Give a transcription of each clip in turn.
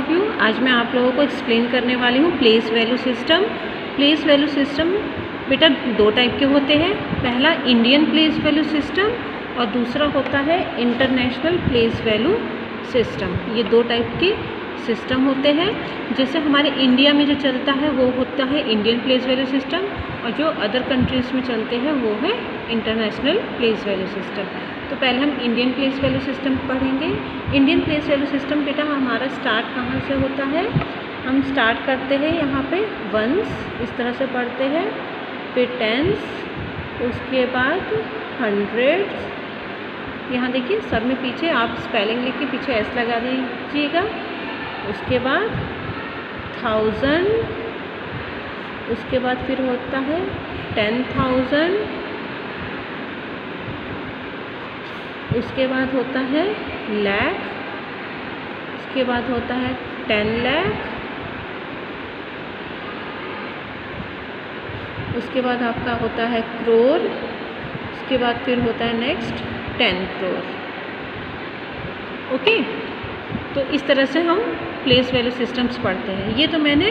Of you. आज मैं आप लोगों को एक्सप्लेन करने वाली हूँ place value system. Place value system बेटा दो टाइप के होते हैं, पहला इंडियन प्लेस वैल्यू सिस्टम और दूसरा होता है इंटरनेशनल प्लेस वैल्यू सिस्टम। ये दो टाइप के सिस्टम होते हैं। जैसे हमारे इंडिया में जो चलता है वो होता है इंडियन प्लेस वैल्यू सिस्टम और जो अदर कंट्रीज़ में चलते हैं वो है इंटरनेशनल प्लेस वैल्यू सिस्टम। तो पहले हम इंडियन प्लेस वैल्यू सिस्टम पढ़ेंगे। इंडियन प्लेस वैल्यू सिस्टम बेटा हमारा स्टार्ट कहाँ से होता है? हम स्टार्ट करते हैं यहाँ पे वंस, इस तरह से पढ़ते हैं, फिर टेंस, उसके बाद हंड्रेड्स। यहाँ देखिए सब में पीछे आप स्पेलिंग लिख के पीछे एस लगा दीजिएगा। उसके बाद थाउजेंड, उसके बाद फिर होता है 10,000, उसके बाद होता है लाख, उसके बाद होता है 10 लाख, उसके बाद आपका होता है करोड़, उसके बाद फिर होता है नेक्स्ट 10 करोड़। ओके, तो इस तरह से हम प्लेस वैल्यू सिस्टम्स पढ़ते हैं। ये तो मैंने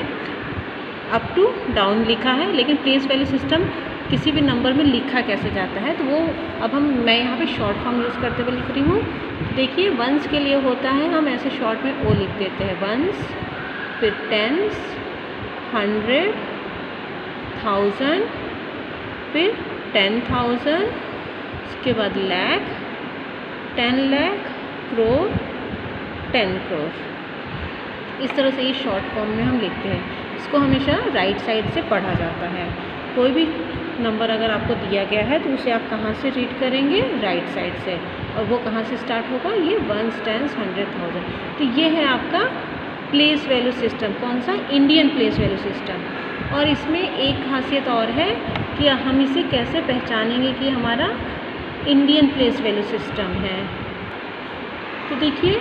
अप टू डाउन लिखा है, लेकिन प्लेस वैल्यू सिस्टम किसी भी नंबर में लिखा कैसे जाता है तो वो अब मैं यहाँ पे शॉर्ट फॉर्म यूज़ करते हुए लिख रही हूँ। देखिए वंस के लिए होता है हम ऐसे शॉर्ट में ओ लिख देते हैं, वंस, फिर टेंस, 100, 1000, फिर 10,000, उसके बाद लाख, 10 लाख, करोड़, 10 करोड़। इस तरह से ये शॉर्ट फॉर्म में हम लिखते हैं। इसको हमेशा राइट साइड से पढ़ा जाता है। कोई भी नंबर अगर आपको दिया गया है तो उसे आप कहाँ से रीड करेंगे? राइट साइड से। और वो कहाँ से स्टार्ट होगा? ये वंस, टेंस, 100, 1000। तो ये है आपका प्लेस वैल्यू सिस्टम। कौन सा? Indian place value system. और इसमें एक खासियत और है कि हम इसे कैसे पहचानेंगे कि हमारा इंडियन प्लेस वैल्यू सिस्टम है। तो देखिए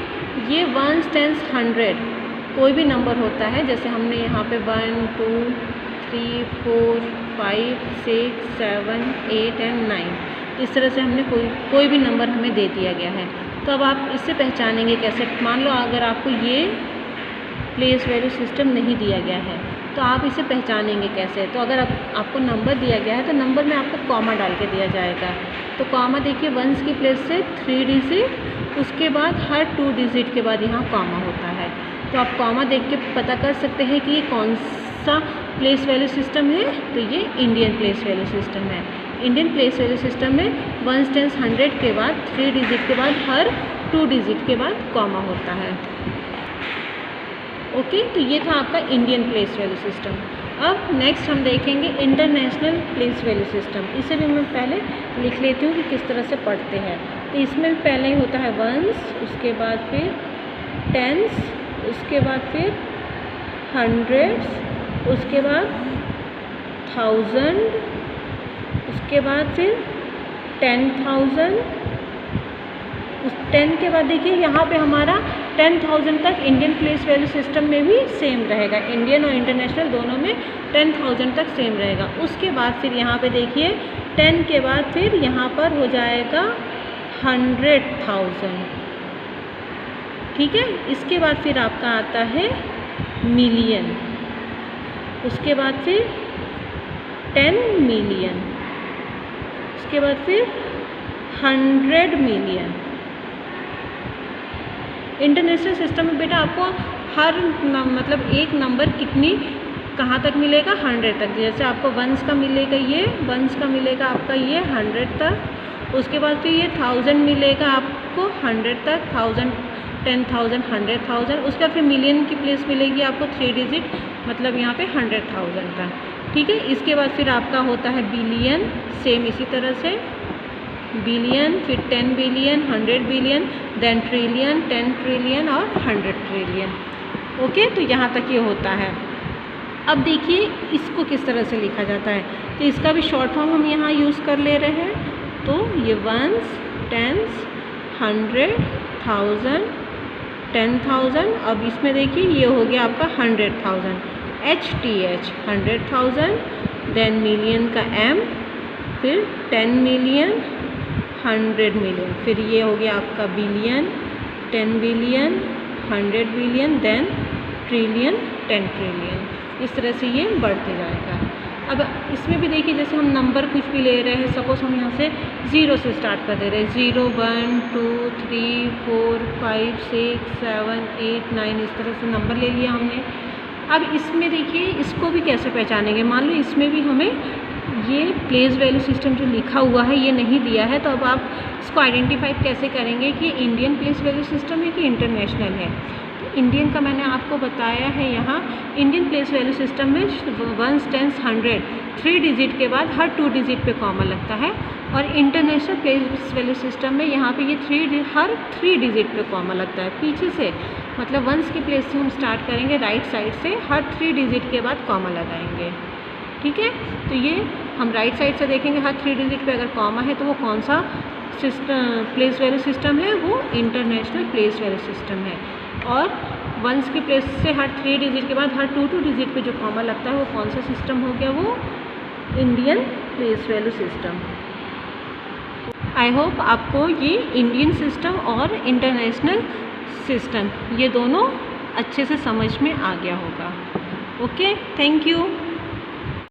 ये वंस, टेंस, 100 कोई भी नंबर होता है, जैसे हमने यहाँ पे 1, 2, 3, 4, 5, 6, 7, 8 एंड 9 इस तरह से हमने कोई भी नंबर हमें दे दिया गया है। तो अब आप इससे पहचानेंगे कैसे? मान लो अगर आपको ये प्लेस वैल्यू सिस्टम नहीं दिया गया है तो आप इसे पहचानेंगे कैसे? तो अगर आपको नंबर दिया गया है तो नंबर में आपको कॉमा डाल के दिया जाएगा। तो कॉमा देखिए वंस की प्लेस से 3 डिजिट, उसके बाद हर 2 डिजिट के बाद यहाँ कॉमा होता है। तो आप कॉमा देख के पता कर सकते हैं कि ये कौन सा प्लेस वैल्यू सिस्टम है। तो ये इंडियन प्लेस वैल्यू सिस्टम है। इंडियन प्लेस वैल्यू सिस्टम में वंस, टेंस, 100 के बाद 3 डिजिट के बाद हर 2 डिजिट के बाद कॉमा होता है। ओके, तो ये था आपका इंडियन प्लेस वैल्यू सिस्टम। अब नेक्स्ट हम देखेंगे इंटरनेशनल प्लेस वैल्यू सिस्टम। इसे भी मैं पहले लिख लेती हूँ कि किस तरह से पढ़ते हैं। तो इसमें पहले होता है वंस, उसके बाद फिर टेंस, उसके बाद फिर हंड्रेड्स, उसके बाद 1000, उसके बाद फिर 10,000। उस 10 के बाद देखिए यहाँ पे हमारा 10,000 तक इंडियन प्लेस वैल्यू सिस्टम में भी सेम रहेगा। इंडियन और इंटरनेशनल दोनों में 10,000 तक सेम रहेगा। उसके बाद फिर यहाँ पे देखिए 10 के बाद फिर यहाँ पर हो जाएगा 100,000। ठीक है, इसके बाद फिर आपका आता है मिलियन, उसके बाद फिर 10 मिलियन, उसके बाद फिर 100 मिलियन। इंटरनेशनल सिस्टम में बेटा आपको हर मतलब एक नंबर कितनी कहाँ तक मिलेगा? 100 तक। जैसे आपको वंस का मिलेगा, ये वंस का मिलेगा आपका ये 100 तक। उसके बाद फिर ये 1000 मिलेगा आपको 100 तक, 1000, 10,000, 100,000। उसके बाद फिर मिलियन की प्लेस मिलेगी आपको 3 डिजिट, मतलब यहाँ पे 100,000 तक। ठीक है, इसके बाद फिर आपका होता है बिलियन, सेम इसी तरह से बिलियन, फिर 10 billion, 100 billion, then trillion, 10 trillion और 100 ट्रिलियन। ओके, तो यहाँ तक ये होता है। अब देखिए इसको किस तरह से लिखा जाता है। तो इसका भी शॉर्ट फॉर्म हम यहाँ यूज़ कर ले रहे हैं। तो ये वंस, टेंस, 100, 1000, 10,000। अब इसमें देखिए ये हो गया आपका 100,000, HTH 100,000, देन मिलियन का M, फिर 10 मिलियन, 100 मिलियन, फिर ये हो गया आपका billion, 10 billion, 100 billion, then trillion, 10 trillion, इस तरह से ये बढ़ते जाएगा। अब इसमें भी देखिए जैसे हम नंबर कुछ भी ले रहे हैं, सपोज हम यहाँ से 0 से स्टार्ट कर दे रहे हैं, 0 1 2 3 4 5 6 7 8 9, इस तरह से नंबर ले लिया हमने। अब इसमें देखिए इसको भी कैसे पहचानेंगे, मान लो इसमें भी हमें ये प्लेस वैल्यू सिस्टम जो लिखा हुआ है ये नहीं दिया है, तो अब आप इसको आइडेंटिफाई कैसे करेंगे कि इंडियन प्लेस वैल्यू सिस्टम है कि इंटरनेशनल है। तो इंडियन का मैंने आपको बताया है, यहाँ इंडियन प्लेस वैल्यू सिस्टम में 1s 10s 100 3 डिजिट के बाद हर 2 डिजिट पे कॉमा लगता है, और इंटरनेशनल प्लेस वैल्यू सिस्टम में यहाँ पे ये हर 3 डिजिट पे कॉमा लगता है पीछे से, मतलब 1s की प्लेस से हम स्टार्ट करेंगे राइट साइड से, हर 3 डिजिट के बाद कॉमा लगाएंगे। ठीक है, तो ये हम राइट साइड से देखेंगे, हर 3 डिजिट पे अगर कॉमा है तो वो कौन सा सिस्टम प्लेस वैल्यू सिस्टम है, वो इंटरनेशनल प्लेस वैल्यू सिस्टम है। और 1s की प्लेस से हर 3 डिजिट के बाद हर 2 डिजिट पे जो कॉमा लगता है वो कौन सा सिस्टम हो गया, वो Indian place value system. I hope आपको ये इंडियन सिस्टम और इंटरनेशनल सिस्टम ये दोनों अच्छे से समझ में आ गया होगा। Okay, thank you.